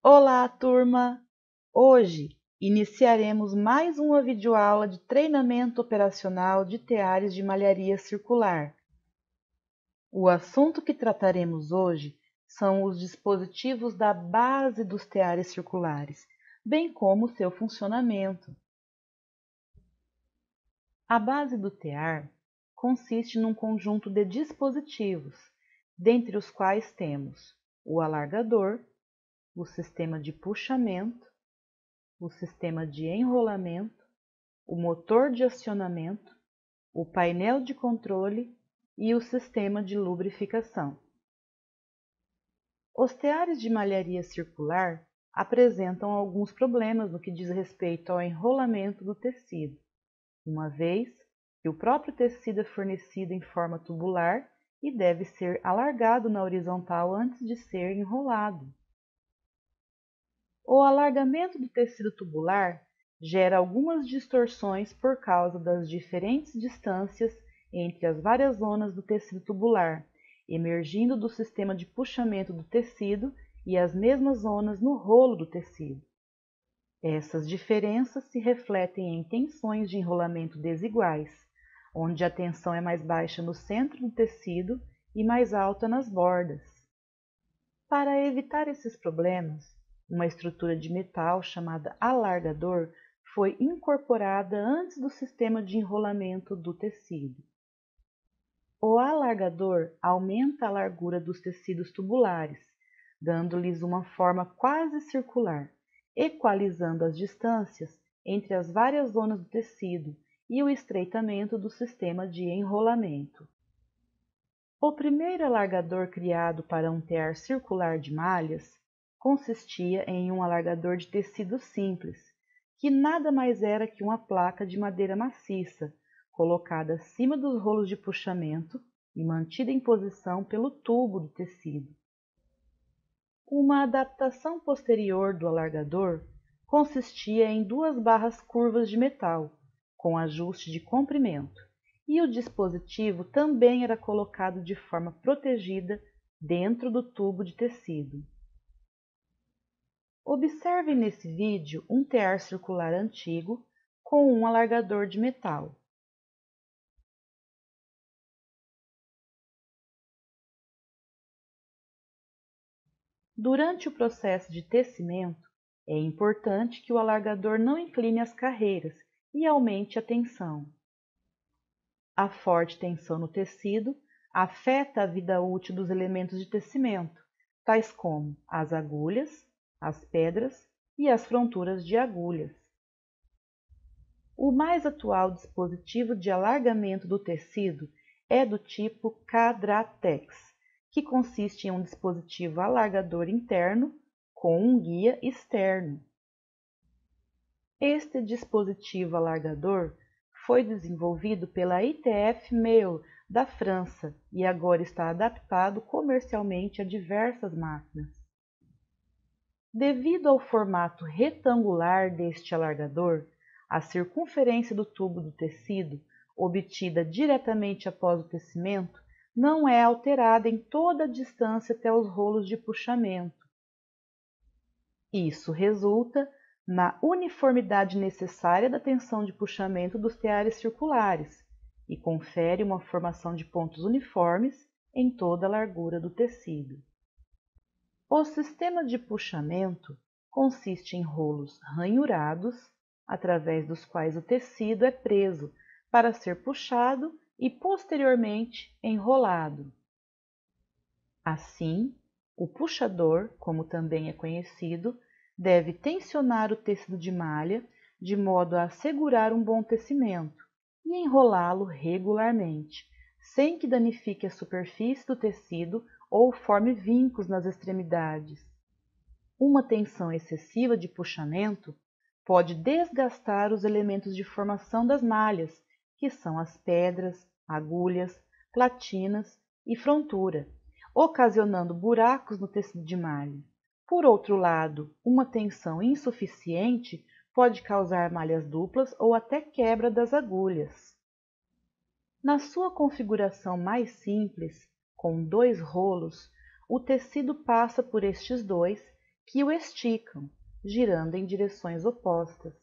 Olá, turma! Hoje iniciaremos mais uma videoaula de treinamento operacional de teares de malharia circular. O assunto que trataremos hoje são os dispositivos da base dos teares circulares, bem como seu funcionamento. A base do tear consiste num conjunto de dispositivos, dentre os quais temos o alargador, o sistema de puxamento, o sistema de enrolamento, o motor de acionamento, o painel de controle e o sistema de lubrificação. Os teares de malharia circular apresentam alguns problemas no que diz respeito ao enrolamento do tecido, uma vez que o próprio tecido é fornecido em forma tubular e deve ser alargado na horizontal antes de ser enrolado. O alargamento do tecido tubular gera algumas distorções por causa das diferentes distâncias entre as várias zonas do tecido tubular, emergindo do sistema de puxamento do tecido e as mesmas zonas no rolo do tecido. Essas diferenças se refletem em tensões de enrolamento desiguais, onde a tensão é mais baixa no centro do tecido e mais alta nas bordas. Para evitar esses problemas, uma estrutura de metal chamada alargador foi incorporada antes do sistema de enrolamento do tecido. O alargador aumenta a largura dos tecidos tubulares, dando-lhes uma forma quase circular, equalizando as distâncias entre as várias zonas do tecido e o estreitamento do sistema de enrolamento. O primeiro alargador criado para um tear circular de malhas consistia em um alargador de tecido simples, que nada mais era que uma placa de madeira maciça, colocada acima dos rolos de puxamento e mantida em posição pelo tubo do tecido. Uma adaptação posterior do alargador consistia em duas barras curvas de metal, com ajuste de comprimento, e o dispositivo também era colocado de forma protegida dentro do tubo de tecido. Observe nesse vídeo um tear circular antigo com um alargador de metal. Durante o processo de tecimento, é importante que o alargador não incline as carreiras e aumente a tensão. A forte tensão no tecido afeta a vida útil dos elementos de tecimento, tais como as agulhas, as pedras e as fronturas de agulhas. O mais atual dispositivo de alargamento do tecido é do tipo Cadratex, que consiste em um dispositivo alargador interno com um guia externo. Este dispositivo alargador foi desenvolvido pela ITF Meules da França e agora está adaptado comercialmente a diversas máquinas. Devido ao formato retangular deste alargador, a circunferência do tubo do tecido, obtida diretamente após o tecimento, não é alterada em toda a distância até os rolos de puxamento. Isso resulta na uniformidade necessária da tensão de puxamento dos teares circulares e confere uma formação de pontos uniformes em toda a largura do tecido. O sistema de puxamento consiste em rolos ranhurados, através dos quais o tecido é preso para ser puxado e posteriormente enrolado. Assim, o puxador, como também é conhecido, deve tensionar o tecido de malha de modo a assegurar um bom tecimento e enrolá-lo regularmente, sem que danifique a superfície do tecido ou forme vincos nas extremidades. Uma tensão excessiva de puxamento pode desgastar os elementos de formação das malhas, que são as pedras, agulhas, platinas e frontura, ocasionando buracos no tecido de malha. Por outro lado, uma tensão insuficiente pode causar malhas duplas ou até quebra das agulhas. Na sua configuração mais simples, com 2 rolos, o tecido passa por estes dois que o esticam, girando em direções opostas.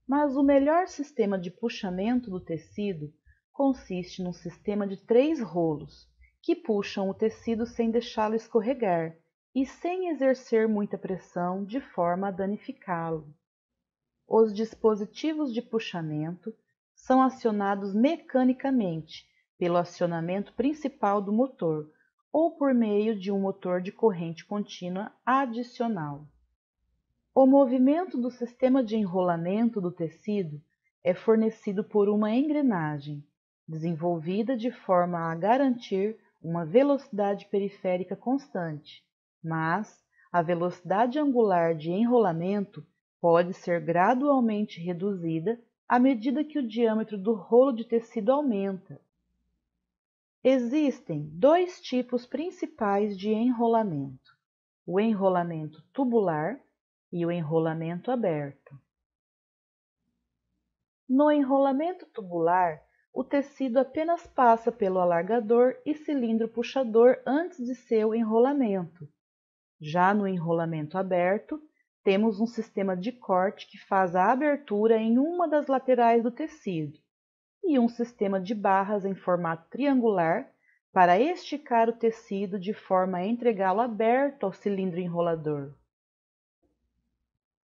Mas o melhor sistema de puxamento do tecido consiste num sistema de 3 rolos, que puxam o tecido sem deixá-lo escorregar e sem exercer muita pressão de forma a danificá-lo. Os dispositivos de puxamento são acionados mecanicamente pelo acionamento principal do motor ou por meio de um motor de corrente contínua adicional. O movimento do sistema de enrolamento do tecido é fornecido por uma engrenagem, desenvolvida de forma a garantir uma velocidade periférica constante, mas a velocidade angular de enrolamento pode ser gradualmente reduzida à medida que o diâmetro do rolo de tecido aumenta. Existem 2 tipos principais de enrolamento: o enrolamento tubular e o enrolamento aberto. No enrolamento tubular, o tecido apenas passa pelo alargador e cilindro puxador antes de seu enrolamento. Já no enrolamento aberto, temos um sistema de corte que faz a abertura em uma das laterais do tecido e um sistema de barras em formato triangular para esticar o tecido de forma a entregá-lo aberto ao cilindro enrolador.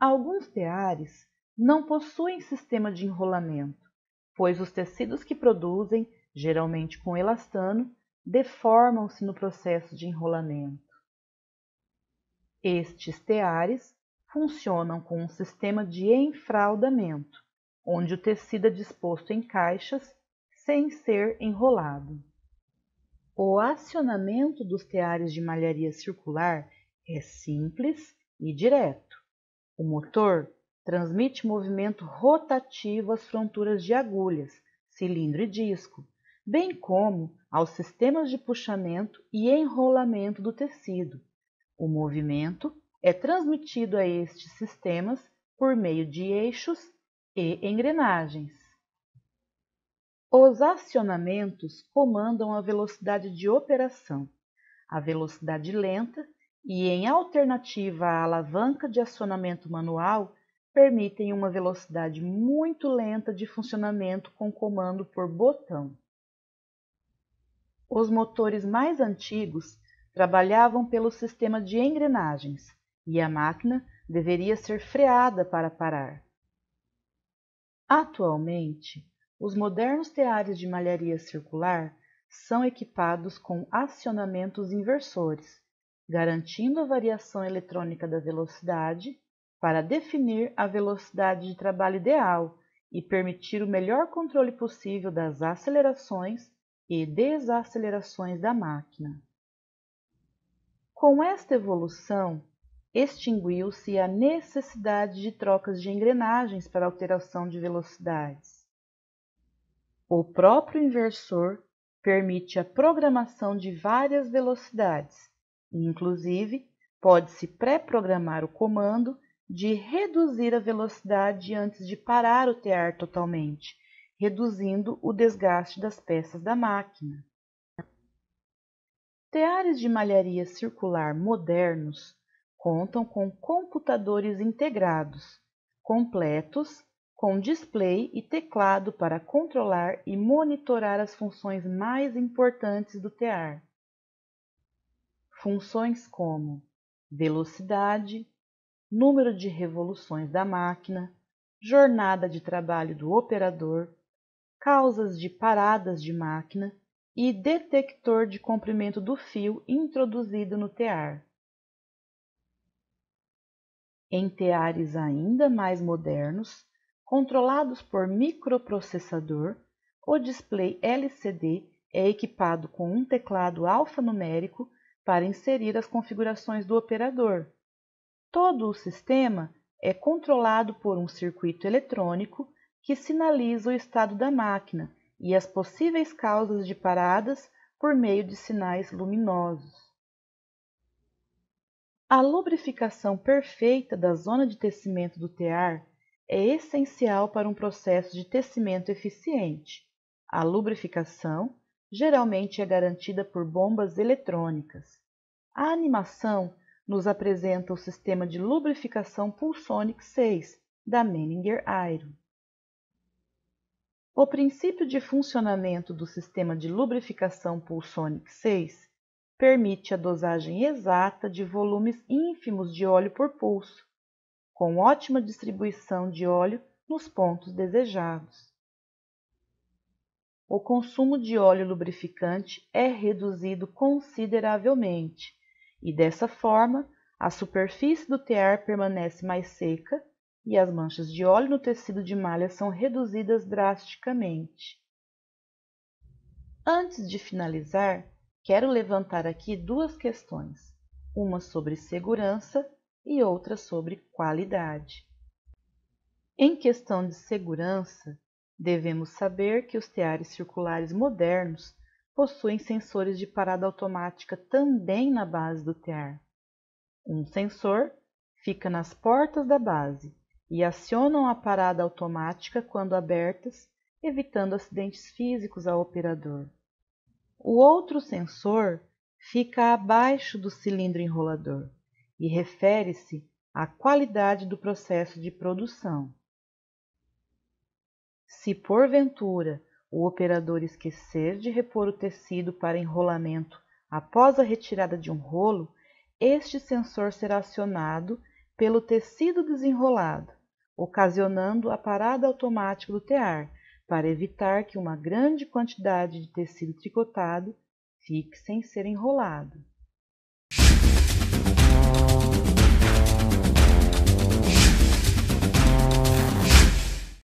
Alguns teares não possuem sistema de enrolamento, pois os tecidos que produzem, geralmente com elastano, deformam-se no processo de enrolamento. Estes teares funcionam com um sistema de enfraudamento, onde o tecido é disposto em caixas sem ser enrolado. O acionamento dos teares de malharia circular é simples e direto. O motor transmite movimento rotativo às fronturas de agulhas, cilindro e disco, bem como aos sistemas de puxamento e enrolamento do tecido. O movimento é transmitido a estes sistemas por meio de eixos e engrenagens. Os acionamentos comandam a velocidade de operação, a velocidade lenta e, em alternativa à alavanca de acionamento manual, permitem uma velocidade muito lenta de funcionamento com comando por botão. Os motores mais antigos trabalhavam pelo sistema de engrenagens e a máquina deveria ser freada para parar. Atualmente, os modernos teares de malharia circular são equipados com acionamentos inversores, garantindo a variação eletrônica da velocidade para definir a velocidade de trabalho ideal e permitir o melhor controle possível das acelerações e desacelerações da máquina. Com esta evolução, extinguiu-se a necessidade de trocas de engrenagens para alteração de velocidades. O próprio inversor permite a programação de várias velocidades, e, inclusive, pode-se pré-programar o comando de reduzir a velocidade antes de parar o tear totalmente, reduzindo o desgaste das peças da máquina. Teares de malharia circular modernos contam com computadores integrados, completos, com display e teclado para controlar e monitorar as funções mais importantes do tear. Funções como velocidade, número de revoluções da máquina, jornada de trabalho do operador, causas de paradas de máquina e detector de comprimento do fio introduzido no tear. Em teares ainda mais modernos, controlados por microprocessador, o display LCD é equipado com um teclado alfanumérico para inserir as configurações do operador. Todo o sistema é controlado por um circuito eletrônico que sinaliza o estado da máquina e as possíveis causas de paradas por meio de sinais luminosos. A lubrificação perfeita da zona de tecimento do tear é essencial para um processo de tecimento eficiente. A lubrificação geralmente é garantida por bombas eletrônicas. A animação nos apresenta o sistema de lubrificação Pulsonic 6, da Meininger Aero. O princípio de funcionamento do sistema de lubrificação Pulsonic 6 permite a dosagem exata de volumes ínfimos de óleo por pulso, com ótima distribuição de óleo nos pontos desejados. O consumo de óleo lubrificante é reduzido consideravelmente e, dessa forma, a superfície do tear permanece mais seca e as manchas de óleo no tecido de malha são reduzidas drasticamente. Antes de finalizar, quero levantar aqui duas questões, uma sobre segurança e outra sobre qualidade. Em questão de segurança, devemos saber que os teares circulares modernos possuem sensores de parada automática também na base do tear. Um sensor fica nas portas da base e acionam a parada automática quando abertas, evitando acidentes físicos ao operador. O outro sensor fica abaixo do cilindro enrolador e refere-se à qualidade do processo de produção. Se porventura o operador esquecer de repor o tecido para enrolamento após a retirada de um rolo, este sensor será acionado pelo tecido desenrolado, ocasionando a parada automática do tear, para evitar que uma grande quantidade de tecido tricotado fique sem ser enrolado.